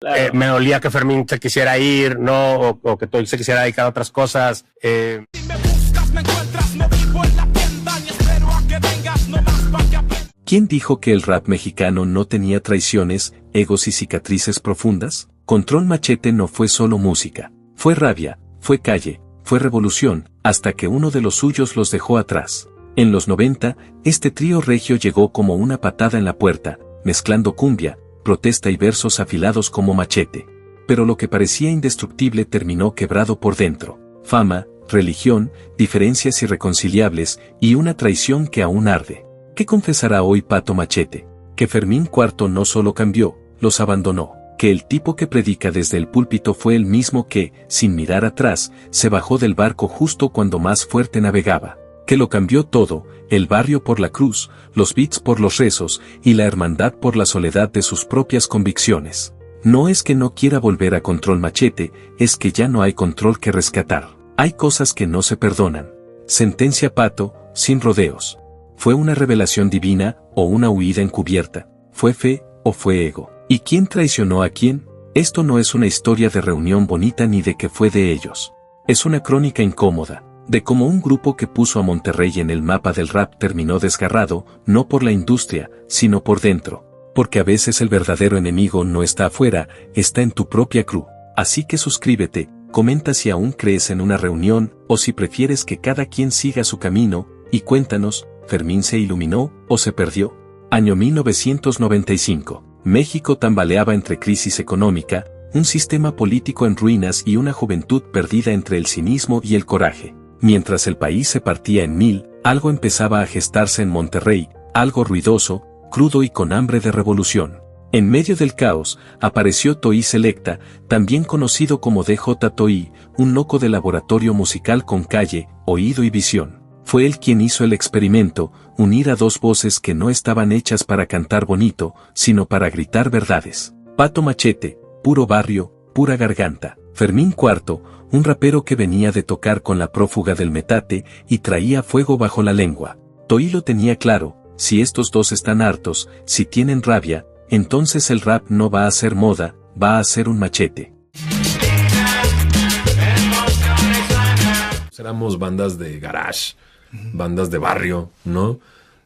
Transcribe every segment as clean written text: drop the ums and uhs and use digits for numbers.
Claro. Me dolía que Fermín se quisiera ir, ¿no? O que Toil se quisiera dedicar a otras cosas. Si me buscas, me encuentras, no vivo en la tienda, ni espero a que vengas, no más pa' que aprendas. ¿Quién dijo que el rap mexicano no tenía traiciones, egos y cicatrices profundas? Control Machete no fue solo música. Fue rabia, fue calle, fue revolución, hasta que uno de los suyos los dejó atrás. En los 90, este trío regio llegó como una patada en la puerta, mezclando cumbia, protesta y versos afilados como machete. Pero lo que parecía indestructible terminó quebrado por dentro. Fama, religión, diferencias irreconciliables y una traición que aún arde. ¿Qué confesará hoy Pato Machete? Que Fermín IV no solo cambió, los abandonó. Que el tipo que predica desde el púlpito fue el mismo que, sin mirar atrás, se bajó del barco justo cuando más fuerte navegaba. Que lo cambió todo, el barrio por la cruz, los beats por los rezos y la hermandad por la soledad de sus propias convicciones. No es que no quiera volver a Control Machete, es que ya no hay control que rescatar. Hay cosas que no se perdonan. Sentencia Pato, sin rodeos. ¿Fue una revelación divina o una huida encubierta? ¿Fue fe o fue ego? ¿Y quién traicionó a quién? Esto no es una historia de reunión bonita ni de que fue de ellos. Es una crónica incómoda, de cómo un grupo que puso a Monterrey en el mapa del rap terminó desgarrado, no por la industria, sino por dentro. Porque a veces el verdadero enemigo no está afuera, está en tu propia crew. Así que suscríbete, comenta si aún crees en una reunión, o si prefieres que cada quien siga su camino, y cuéntanos, ¿Fermín se iluminó o se perdió? Año 1995. México tambaleaba entre crisis económica, un sistema político en ruinas y una juventud perdida entre el cinismo y el coraje. Mientras el país se partía en mil, algo empezaba a gestarse en Monterrey, algo ruidoso, crudo y con hambre de revolución. En medio del caos, apareció Toy Selecta, también conocido como DJ Toy, un loco de laboratorio musical con calle, oído y visión. Fue él quien hizo el experimento, unir a dos voces que no estaban hechas para cantar bonito, sino para gritar verdades. Pato Machete, puro barrio, pura garganta. Fermín IV, un rapero que venía de tocar con la prófuga del metate y traía fuego bajo la lengua. Toy lo tenía claro, si estos dos están hartos, si tienen rabia, entonces el rap no va a ser moda, va a ser un machete. Éramos bandas de garage, bandas de barrio, ¿no?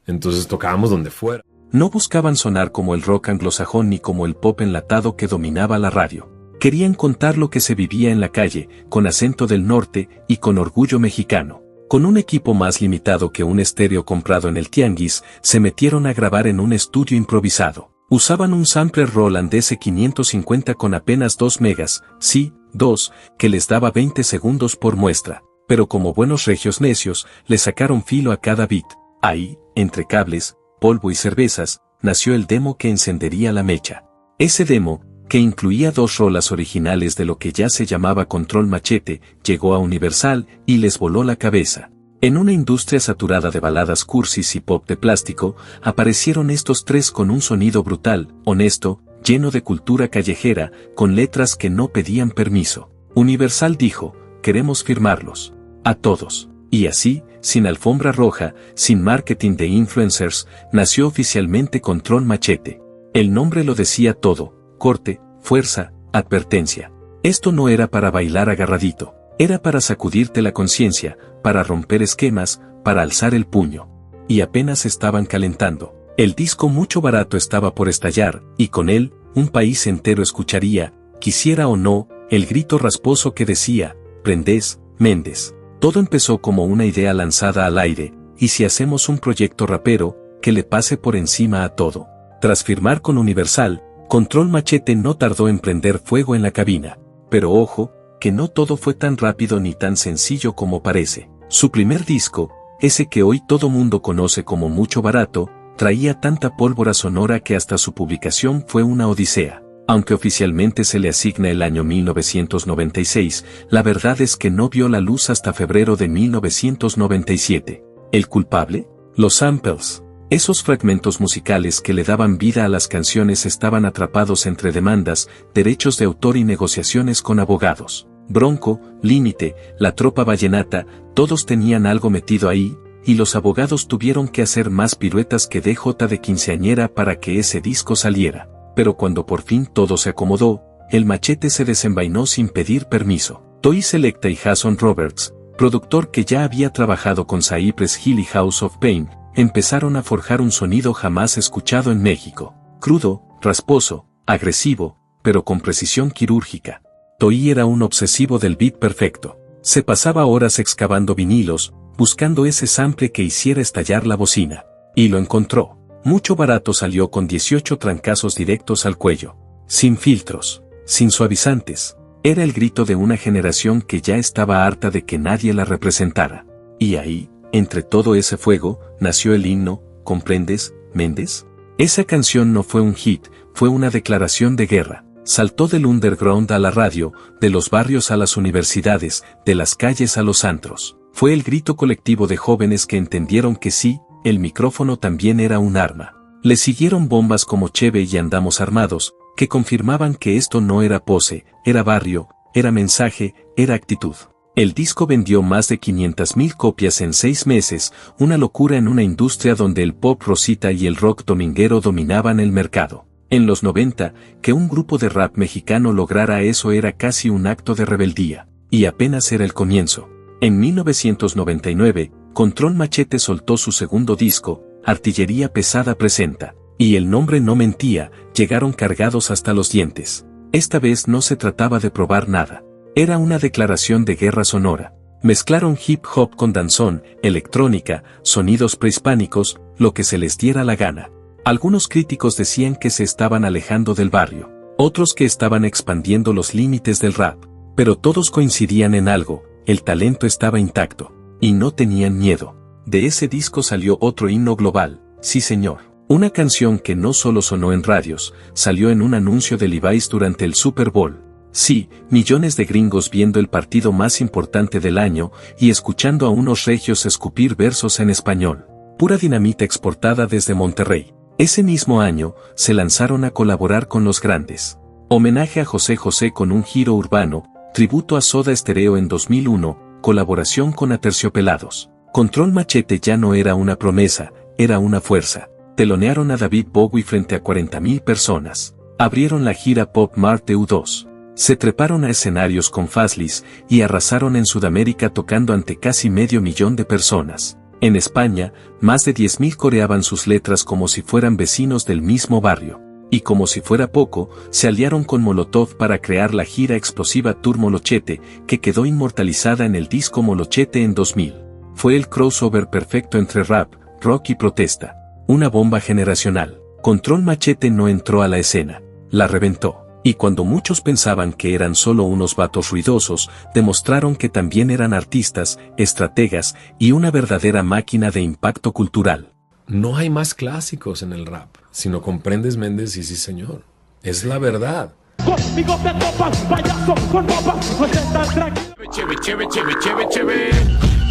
Entonces tocábamos donde fuera. No buscaban sonar como el rock anglosajón ni como el pop enlatado que dominaba la radio. Querían contar lo que se vivía en la calle, con acento del norte y con orgullo mexicano. Con un equipo más limitado que un estéreo comprado en el tianguis, se metieron a grabar en un estudio improvisado. Usaban un sampler Roland S550 con apenas 2 megas, sí, 2, que les daba 20 segundos por muestra. Pero como buenos regios necios, le sacaron filo a cada beat. Ahí, entre cables, polvo y cervezas, nació el demo que encendería la mecha. Ese demo, que incluía 2 rolas originales de lo que ya se llamaba Control Machete, llegó a Universal y les voló la cabeza. En una industria saturada de baladas cursis y pop de plástico, aparecieron estos tres con un sonido brutal, honesto, lleno de cultura callejera, con letras que no pedían permiso. Universal dijo, queremos firmarlos. A todos. Y así, sin alfombra roja, sin marketing de influencers, nació oficialmente Control Machete. El nombre lo decía todo, corte, fuerza, advertencia. Esto no era para bailar agarradito, era para sacudirte la conciencia, para romper esquemas, para alzar el puño. Y apenas estaban calentando. El disco Mucho Barato estaba por estallar, y con él, un país entero escucharía, quisiera o no, el grito rasposo que decía, Prendés, Méndez. Todo empezó como una idea lanzada al aire, y si hacemos un proyecto rapero, que le pase por encima a todo. Tras firmar con Universal, Control Machete no tardó en prender fuego en la cabina. Pero ojo, que no todo fue tan rápido ni tan sencillo como parece. Su primer disco, ese que hoy todo mundo conoce como Mucho Barato, traía tanta pólvora sonora que hasta su publicación fue una odisea. Aunque oficialmente se le asigna el año 1996, la verdad es que no vio la luz hasta febrero de 1997. ¿El culpable? Los samples. Esos fragmentos musicales que le daban vida a las canciones estaban atrapados entre demandas, derechos de autor y negociaciones con abogados. Bronco, Límite, La Tropa Vallenata, todos tenían algo metido ahí, y los abogados tuvieron que hacer más piruetas que DJ de quinceañera para que ese disco saliera. Pero cuando por fin todo se acomodó, el Machete se desenvainó sin pedir permiso. Toy Selecta y Jason Roberts, productor que ya había trabajado con Cypress Hill y House of Pain, empezaron a forjar un sonido jamás escuchado en México. Crudo, rasposo, agresivo, pero con precisión quirúrgica. Toy era un obsesivo del beat perfecto. Se pasaba horas excavando vinilos, buscando ese sample que hiciera estallar la bocina. Y lo encontró. Mucho barato salió con 18 trancazos directos al cuello. Sin filtros, sin suavizantes. Era el grito de una generación que ya estaba harta de que nadie la representara. Y ahí, entre todo ese fuego, nació el himno, ¿comprendes, Méndez? Esa canción no fue un hit, fue una declaración de guerra. Saltó del underground a la radio, de los barrios a las universidades, de las calles a los antros. Fue el grito colectivo de jóvenes que entendieron que sí, el micrófono también era un arma. Le siguieron bombas como Cheve y Andamos Armados, que confirmaban que esto no era pose, era barrio, era mensaje, era actitud. El disco vendió más de 500,000 copias en 6 meses, una locura en una industria donde el pop rosita y el rock dominguero dominaban el mercado. En los 90, que un grupo de rap mexicano lograra eso era casi un acto de rebeldía, y apenas era el comienzo. En 1999, Control Machete soltó su segundo disco, Artillería Pesada Presenta, y el nombre no mentía, llegaron cargados hasta los dientes. Esta vez no se trataba de probar nada. Era una declaración de guerra sonora. Mezclaron hip hop con danzón, electrónica, sonidos prehispánicos, lo que se les diera la gana. Algunos críticos decían que se estaban alejando del barrio, otros que estaban expandiendo los límites del rap, pero todos coincidían en algo, el talento estaba intacto, y no tenían miedo. De ese disco salió otro himno global, sí señor. Una canción que no solo sonó en radios, salió en un anuncio de Levi's durante el Super Bowl. Sí, millones de gringos viendo el partido más importante del año y escuchando a unos regios escupir versos en español. Pura dinamita exportada desde Monterrey. Ese mismo año, se lanzaron a colaborar con los grandes. Homenaje a José José con un giro urbano, tributo a Soda Stereo en 2001, colaboración con Aterciopelados. Control Machete ya no era una promesa, era una fuerza. Telonearon a David Bowie frente a 40,000 personas. Abrieron la gira Pop Mart EU2. Se treparon a escenarios con Fazlis y arrasaron en Sudamérica tocando ante casi 500,000 de personas. En España, más de 10,000 coreaban sus letras como si fueran vecinos del mismo barrio. Y como si fuera poco, se aliaron con Molotov para crear la gira explosiva Tour Molochete, que quedó inmortalizada en el disco Molochete en 2000. Fue el crossover perfecto entre rap, rock y protesta. Una bomba generacional. Control Machete no entró a la escena. La reventó. Y cuando muchos pensaban que eran solo unos vatos ruidosos, demostraron que también eran artistas, estrategas y una verdadera máquina de impacto cultural. No hay más clásicos en el rap, si no comprendes, Méndez, y sí señor. Es la verdad. Conmigo te topas, payaso con ropa, no estés tan tranquilo. Cheve, cheve, cheve, cheve, cheve.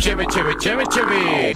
Cheve, cheve, cheve, cheve.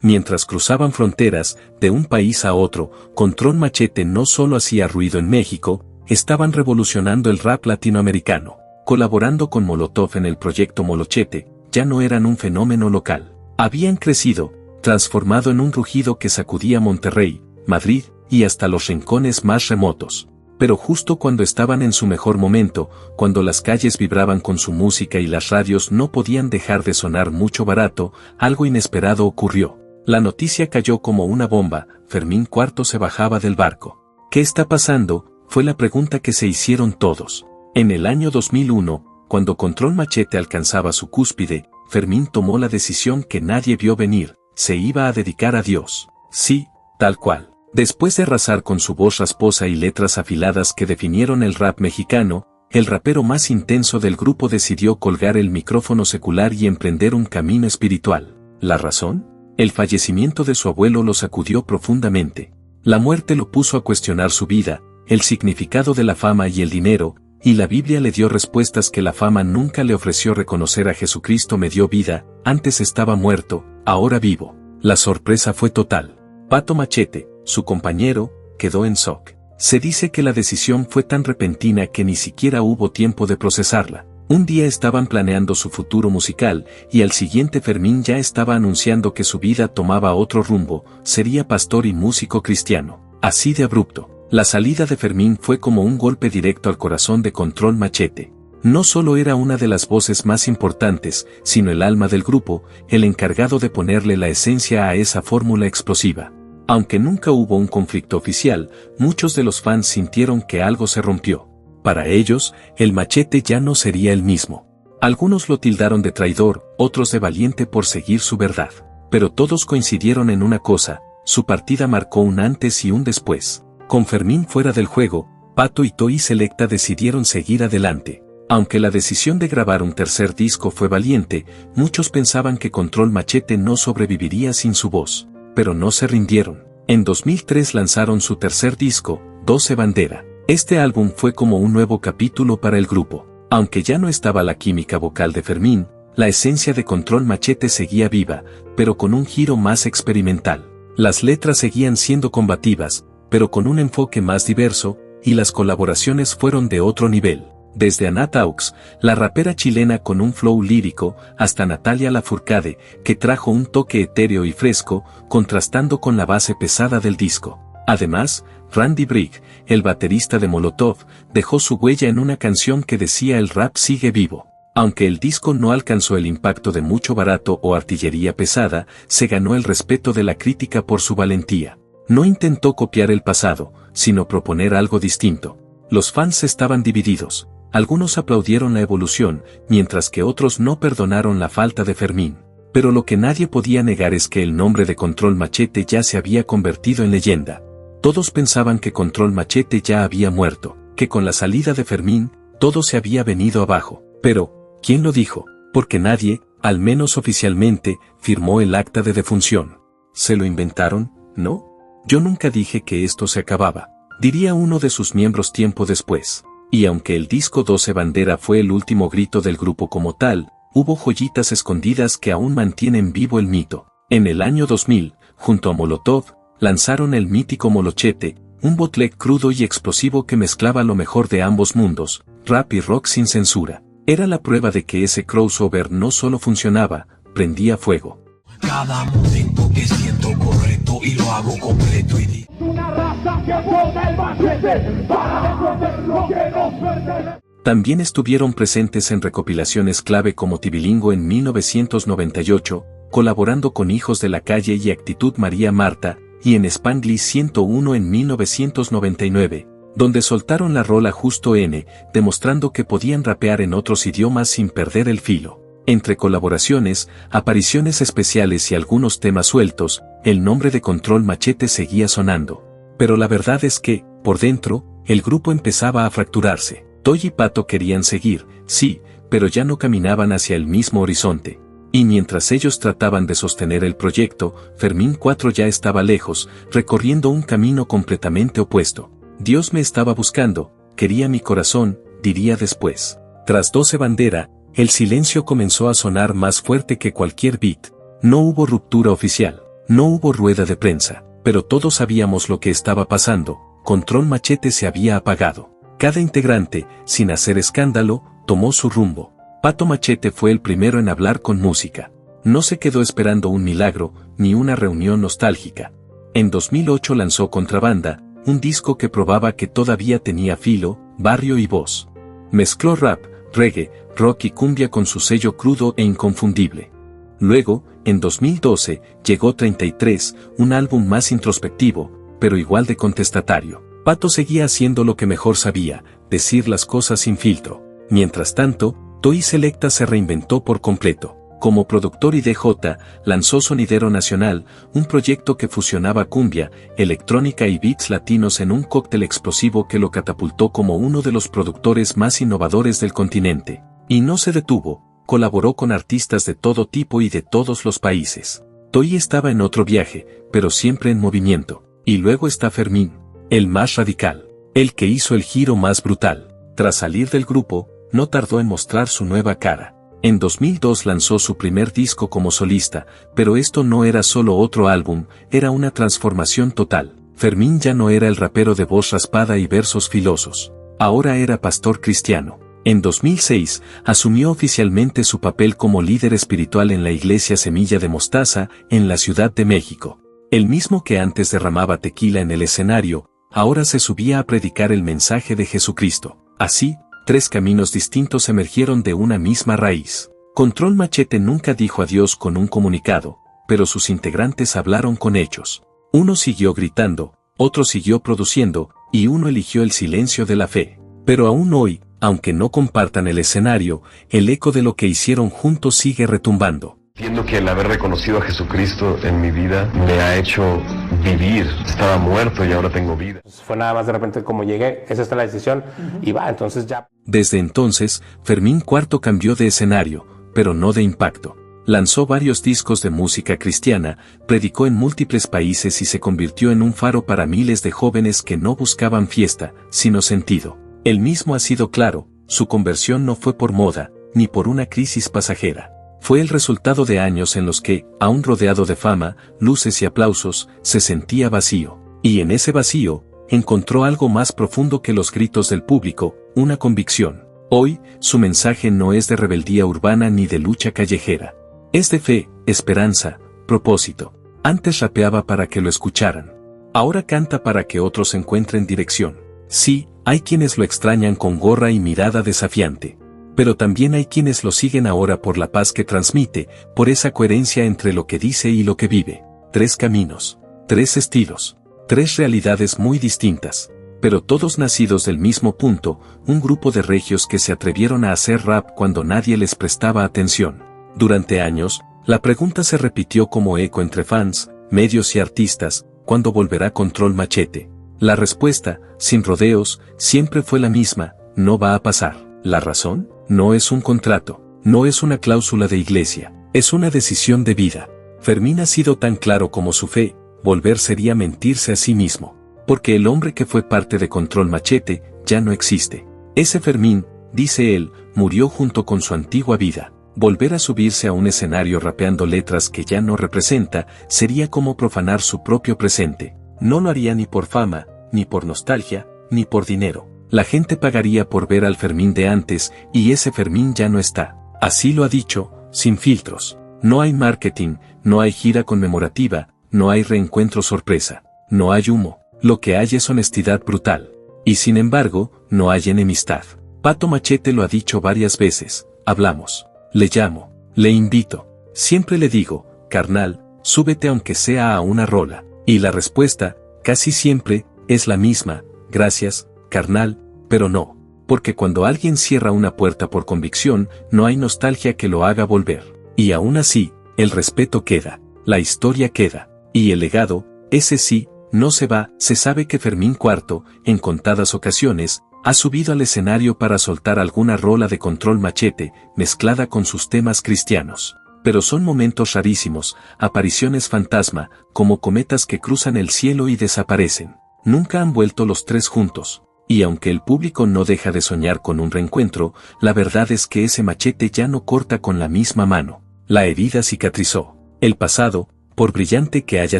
Mientras cruzaban fronteras, de un país a otro, Control Machete no solo hacía ruido en México, estaban revolucionando el rap latinoamericano. Colaborando con Molotov en el proyecto Molochete, ya no eran un fenómeno local. Habían crecido, transformado en un rugido que sacudía Monterrey, Madrid y hasta los rincones más remotos. Pero justo cuando estaban en su mejor momento, cuando las calles vibraban con su música y las radios no podían dejar de sonar mucho barato, algo inesperado ocurrió. La noticia cayó como una bomba, Fermín IV se bajaba del barco. ¿Qué está pasando?, fue la pregunta que se hicieron todos. En el año 2001, cuando Control Machete alcanzaba su cúspide, Fermín tomó la decisión que nadie vio venir, se iba a dedicar a Dios. Sí, tal cual. Después de arrasar con su voz rasposa y letras afiladas que definieron el rap mexicano, el rapero más intenso del grupo decidió colgar el micrófono secular y emprender un camino espiritual. ¿La razón? El fallecimiento de su abuelo lo sacudió profundamente. La muerte lo puso a cuestionar su vida, el significado de la fama y el dinero, y la Biblia le dio respuestas que la fama nunca le ofreció. Reconocer a Jesucristo me dio vida, antes estaba muerto, ahora vivo. La sorpresa fue total. Pato Machete, su compañero, quedó en shock. Se dice que la decisión fue tan repentina que ni siquiera hubo tiempo de procesarla. Un día estaban planeando su futuro musical, y al siguiente Fermín ya estaba anunciando que su vida tomaba otro rumbo, sería pastor y músico cristiano. Así de abrupto. La salida de Fermín fue como un golpe directo al corazón de Control Machete. No solo era una de las voces más importantes, sino el alma del grupo, el encargado de ponerle la esencia a esa fórmula explosiva. Aunque nunca hubo un conflicto oficial, muchos de los fans sintieron que algo se rompió. Para ellos, el Machete ya no sería el mismo. Algunos lo tildaron de traidor, otros de valiente por seguir su verdad. Pero todos coincidieron en una cosa: su partida marcó un antes y un después. Con Fermín fuera del juego, Pato y Toy Selecta decidieron seguir adelante. Aunque la decisión de grabar un tercer disco fue valiente, muchos pensaban que Control Machete no sobreviviría sin su voz. Pero no se rindieron. En 2003 lanzaron su tercer disco, 12 Bandera. Este álbum fue como un nuevo capítulo para el grupo. Aunque ya no estaba la química vocal de Fermín, la esencia de Control Machete seguía viva, pero con un giro más experimental. Las letras seguían siendo combativas, pero con un enfoque más diverso, y las colaboraciones fueron de otro nivel. Desde Anat Aux, la rapera chilena con un flow lírico, hasta Natalia Lafourcade, que trajo un toque etéreo y fresco, contrastando con la base pesada del disco. Además, Randy Brigg, el baterista de Molotov, dejó su huella en una canción que decía "el rap sigue vivo". Aunque el disco no alcanzó el impacto de Mucho Barato o Artillería Pesada, se ganó el respeto de la crítica por su valentía. No intentó copiar el pasado, sino proponer algo distinto. Los fans estaban divididos. Algunos aplaudieron la evolución, mientras que otros no perdonaron la falta de Fermín. Pero lo que nadie podía negar es que el nombre de Control Machete ya se había convertido en leyenda. Todos pensaban que Control Machete ya había muerto, que con la salida de Fermín, todo se había venido abajo. Pero, ¿quién lo dijo? Porque nadie, al menos oficialmente, firmó el acta de defunción. ¿Se lo inventaron? ¿No? Yo nunca dije que esto se acababa, diría uno de sus miembros tiempo después. Y aunque el disco 12 Bandera fue el último grito del grupo como tal, hubo joyitas escondidas que aún mantienen vivo el mito. En el año 2000, junto a Molotov, lanzaron el mítico Molochete, un bootleg crudo y explosivo que mezclaba lo mejor de ambos mundos, rap y rock sin censura. Era la prueba de que ese crossover no solo funcionaba, prendía fuego. Cada momento que siento correcto y lo hago completo y Una raza que toma el machete para defender lo que nos pertenece. También estuvieron presentes en recopilaciones clave como Tibilingo en 1998, colaborando con Hijos de la Calle y Actitud María Marta, y en Spanglish 101 en 1999, donde soltaron la rola Justo N, demostrando que podían rapear en otros idiomas sin perder el filo. Entre colaboraciones, apariciones especiales y algunos temas sueltos, el nombre de Control Machete seguía sonando. Pero la verdad es que, por dentro, el grupo empezaba a fracturarse. Toy y Pato querían seguir, sí, pero ya no caminaban hacia el mismo horizonte. Y mientras ellos trataban de sostener el proyecto, Fermín 4 ya estaba lejos, recorriendo un camino completamente opuesto. Dios me estaba buscando, quería mi corazón, diría después. Tras 12 Bandera, el silencio comenzó a sonar más fuerte que cualquier beat. No hubo ruptura oficial, no hubo rueda de prensa, pero todos sabíamos lo que estaba pasando. Control Machete se había apagado. Cada integrante, sin hacer escándalo, tomó su rumbo. Pato Machete fue el primero en hablar con música. No se quedó esperando un milagro, ni una reunión nostálgica. En 2008 lanzó Contrabanda, un disco que probaba que todavía tenía filo, barrio y voz. Mezcló rap, reggae, rock y cumbia con su sello crudo e inconfundible. Luego, en 2012, llegó 33, un álbum más introspectivo, pero igual de contestatario. Pato seguía haciendo lo que mejor sabía, decir las cosas sin filtro. Mientras tanto, Toy Selecta se reinventó por completo. Como productor y DJ, lanzó Sonidero Nacional, un proyecto que fusionaba cumbia, electrónica y beats latinos en un cóctel explosivo que lo catapultó como uno de los productores más innovadores del continente. Y no se detuvo, colaboró con artistas de todo tipo y de todos los países. Toy estaba en otro viaje, pero siempre en movimiento. Y luego está Fermín, el más radical, el que hizo el giro más brutal. Tras salir del grupo, no tardó en mostrar su nueva cara. En 2002 lanzó su primer disco como solista, pero esto no era solo otro álbum, era una transformación total. Fermín ya no era el rapero de voz raspada y versos filosos. Ahora era pastor cristiano. En 2006, asumió oficialmente su papel como líder espiritual en la iglesia Semilla de Mostaza, en la Ciudad de México. El mismo que antes derramaba tequila en el escenario, ahora se subía a predicar el mensaje de Jesucristo. Así, 3 caminos distintos emergieron de una misma raíz. Control Machete nunca dijo adiós con un comunicado, pero sus integrantes hablaron con hechos. Uno siguió gritando, otro siguió produciendo, y uno eligió el silencio de la fe. Pero aún hoy, aunque no compartan el escenario, el eco de lo que hicieron juntos sigue retumbando. Entiendo que el haber reconocido a Jesucristo en mi vida me ha hecho vivir. Estaba muerto y ahora tengo vida. Fue nada más de repente como llegué, esa está la decisión, y va, entonces ya. Desde entonces, Fermín Cuarto cambió de escenario, pero no de impacto. Lanzó varios discos de música cristiana, predicó en múltiples países y se convirtió en un faro para miles de jóvenes que no buscaban fiesta, sino sentido. Él mismo ha sido claro, su conversión no fue por moda, ni por una crisis pasajera. Fue el resultado de años en los que, aún rodeado de fama, luces y aplausos, se sentía vacío. Y en ese vacío, encontró algo más profundo que los gritos del público, una convicción. Hoy, su mensaje no es de rebeldía urbana ni de lucha callejera. Es de fe, esperanza, propósito. Antes rapeaba para que lo escucharan. Ahora canta para que otros encuentren dirección. Sí, hay quienes lo extrañan con gorra y mirada desafiante. Pero también hay quienes lo siguen ahora por la paz que transmite, por esa coherencia entre lo que dice y lo que vive. 3 caminos, 3 estilos, 3 realidades muy distintas, pero todos nacidos del mismo punto, un grupo de regios que se atrevieron a hacer rap cuando nadie les prestaba atención. Durante años, la pregunta se repitió como eco entre fans, medios y artistas, ¿cuándo volverá Control Machete? La respuesta, sin rodeos, siempre fue la misma, no va a pasar. ¿La razón? No es un contrato, no es una cláusula de iglesia, es una decisión de vida. Fermín ha sido tan claro como su fe, volver sería mentirse a sí mismo, porque el hombre que fue parte de Control Machete ya no existe. Ese Fermín, dice él, murió junto con su antigua vida. Volver a subirse a un escenario rapeando letras que ya no representa sería como profanar su propio presente. No lo haría ni por fama, ni por nostalgia, ni por dinero. La gente pagaría por ver al Fermín de antes, y ese Fermín ya no está. Así lo ha dicho, sin filtros. No hay marketing, no hay gira conmemorativa, no hay reencuentro sorpresa, no hay humo, lo que hay es honestidad brutal. Y sin embargo, no hay enemistad. Pato Machete lo ha dicho varias veces, hablamos, le llamo, le invito. Siempre le digo, carnal, súbete aunque sea a una rola. Y la respuesta, casi siempre, es la misma, gracias, carnal, pero no, porque cuando alguien cierra una puerta por convicción, no hay nostalgia que lo haga volver. Y aún así, el respeto queda, la historia queda, y el legado, ese sí, no se va. Se sabe que Fermín Cuarto, en contadas ocasiones, ha subido al escenario para soltar alguna rola de Control Machete, mezclada con sus temas cristianos. Pero son momentos rarísimos, apariciones fantasma, como cometas que cruzan el cielo y desaparecen. Nunca han vuelto los 3 juntos. Y aunque el público no deja de soñar con un reencuentro, la verdad es que ese machete ya no corta con la misma mano. La herida cicatrizó. El pasado, por brillante que haya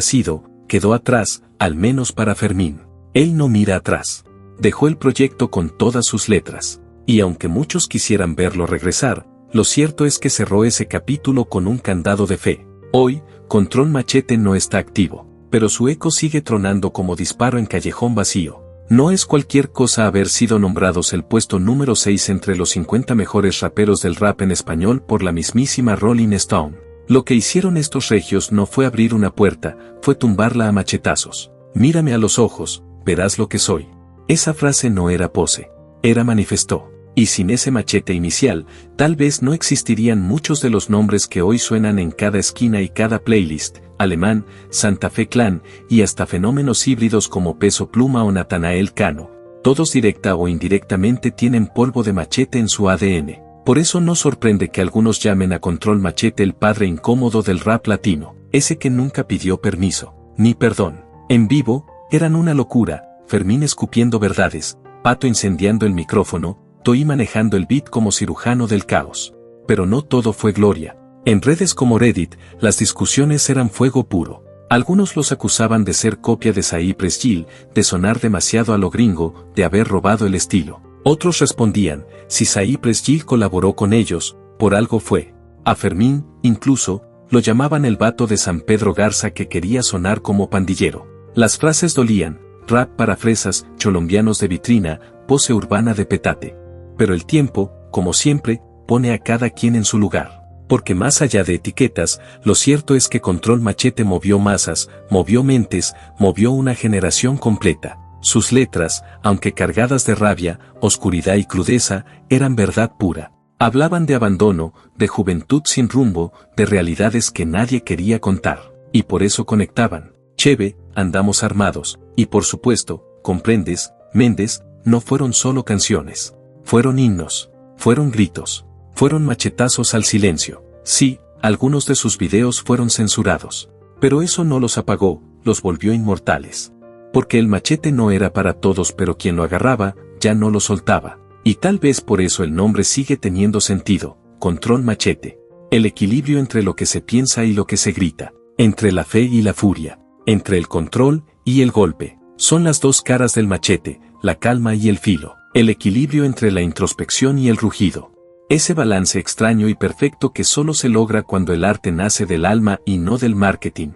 sido, quedó atrás, al menos para Fermín. Él no mira atrás. Dejó el proyecto con todas sus letras. Y aunque muchos quisieran verlo regresar, lo cierto es que cerró ese capítulo con un candado de fe. Hoy, Control Machete no está activo, pero su eco sigue tronando como disparo en callejón vacío. No es cualquier cosa haber sido nombrados el puesto número 6 entre los 50 mejores raperos del rap en español por la mismísima Rolling Stone. Lo que hicieron estos regios no fue abrir una puerta, fue tumbarla a machetazos. Mírame a los ojos, verás lo que soy. Esa frase no era pose, era manifestó. Y sin ese machete inicial, tal vez no existirían muchos de los nombres que hoy suenan en cada esquina y cada playlist, Alemán, Santa Fe Clan, y hasta fenómenos híbridos como Peso Pluma o Natanael Cano. Todos directa o indirectamente tienen polvo de machete en su ADN. Por eso no sorprende que algunos llamen a Control Machete el padre incómodo del rap latino, ese que nunca pidió permiso, ni perdón. En vivo, eran una locura, Fermín escupiendo verdades, Pato incendiando el micrófono, Toy manejando el beat como cirujano del caos. Pero no todo fue gloria. En redes como Reddit, las discusiones eran fuego puro. Algunos los acusaban de ser copia de Cypress Hill, de sonar demasiado a lo gringo, de haber robado el estilo. Otros respondían, si Cypress Hill colaboró con ellos, por algo fue. A Fermín, incluso, lo llamaban el vato de San Pedro Garza que quería sonar como pandillero. Las frases dolían, rap para fresas, cholombianos de vitrina, pose urbana de petate. Pero el tiempo, como siempre, pone a cada quien en su lugar. Porque más allá de etiquetas, lo cierto es que Control Machete movió masas, movió mentes, movió una generación completa. Sus letras, aunque cargadas de rabia, oscuridad y crudeza, eran verdad pura. Hablaban de abandono, de juventud sin rumbo, de realidades que nadie quería contar. Y por eso conectaban. Cheve, andamos armados. Y por supuesto, comprendes, Méndez, no fueron solo canciones. Fueron himnos. Fueron gritos. Fueron machetazos al silencio. Sí, algunos de sus videos fueron censurados. Pero eso no los apagó, los volvió inmortales. Porque el machete no era para todos, pero quien lo agarraba, ya no lo soltaba. Y tal vez por eso el nombre sigue teniendo sentido, Control Machete. El equilibrio entre lo que se piensa y lo que se grita, entre la fe y la furia, entre el control y el golpe. Son las dos caras del machete, la calma y el filo, el equilibrio entre la introspección y el rugido. Ese balance extraño y perfecto que solo se logra cuando el arte nace del alma y no del marketing.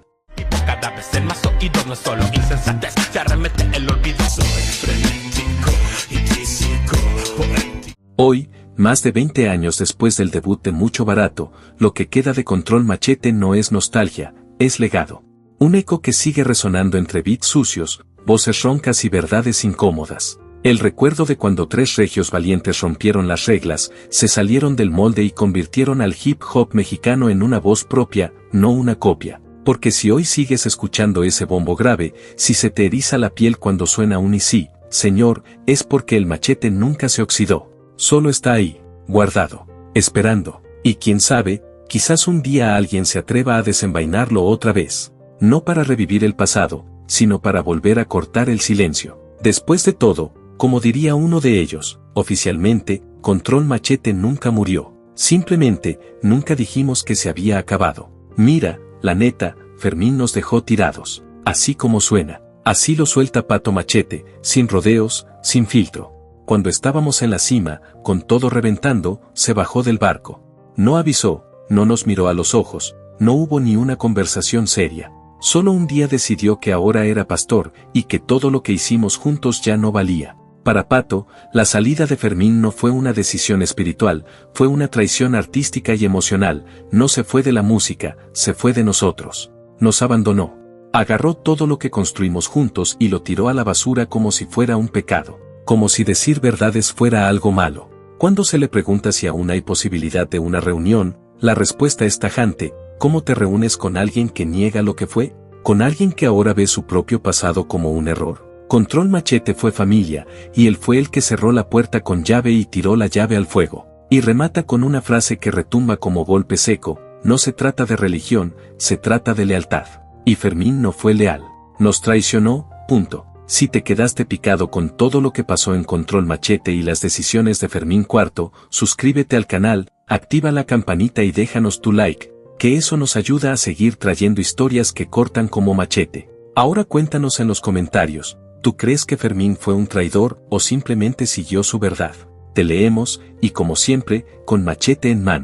Cada vez en más oídos, no es solo insensatez, se arremete el olvido. Soy frenético y físico, poético. Hoy, más de 20 años después del debut de Mucho Barato, lo que queda de Control Machete no es nostalgia, es legado. Un eco que sigue resonando entre beats sucios, voces roncas y verdades incómodas. El recuerdo de cuando tres regios valientes rompieron las reglas, se salieron del molde y convirtieron al hip hop mexicano en una voz propia, no una copia. Porque si hoy sigues escuchando ese bombo grave, si se te eriza la piel cuando suena un y sí, señor, es porque el machete nunca se oxidó. Solo está ahí, guardado, esperando. Y quién sabe, quizás un día alguien se atreva a desenvainarlo otra vez. No para revivir el pasado, sino para volver a cortar el silencio. Después de todo, como diría uno de ellos, oficialmente, Control Machete nunca murió. Simplemente, nunca dijimos que se había acabado. Mira, la neta, Fermín nos dejó tirados. Así como suena. Así lo suelta Pato Machete, sin rodeos, sin filtro. Cuando estábamos en la cima, con todo reventando, se bajó del barco. No avisó, no nos miró a los ojos, no hubo ni una conversación seria. Solo un día decidió que ahora era pastor y que todo lo que hicimos juntos ya no valía. Para Pato, la salida de Fermín no fue una decisión espiritual, fue una traición artística y emocional. No se fue de la música, se fue de nosotros. Nos abandonó. Agarró todo lo que construimos juntos y lo tiró a la basura como si fuera un pecado. Como si decir verdades fuera algo malo. Cuando se le pregunta si aún hay posibilidad de una reunión, la respuesta es tajante: ¿cómo te reúnes con alguien que niega lo que fue? ¿Con alguien que ahora ve su propio pasado como un error? Control Machete fue familia, y él fue el que cerró la puerta con llave y tiró la llave al fuego. Y remata con una frase que retumba como golpe seco: no se trata de religión, se trata de lealtad. Y Fermín no fue leal. Nos traicionó, punto. Si te quedaste picado con todo lo que pasó en Control Machete y las decisiones de Fermín IV, suscríbete al canal, activa la campanita y déjanos tu like, que eso nos ayuda a seguir trayendo historias que cortan como machete. Ahora cuéntanos en los comentarios, ¿tú crees que Fermín fue un traidor o simplemente siguió su verdad? Te leemos, y como siempre, con machete en mano.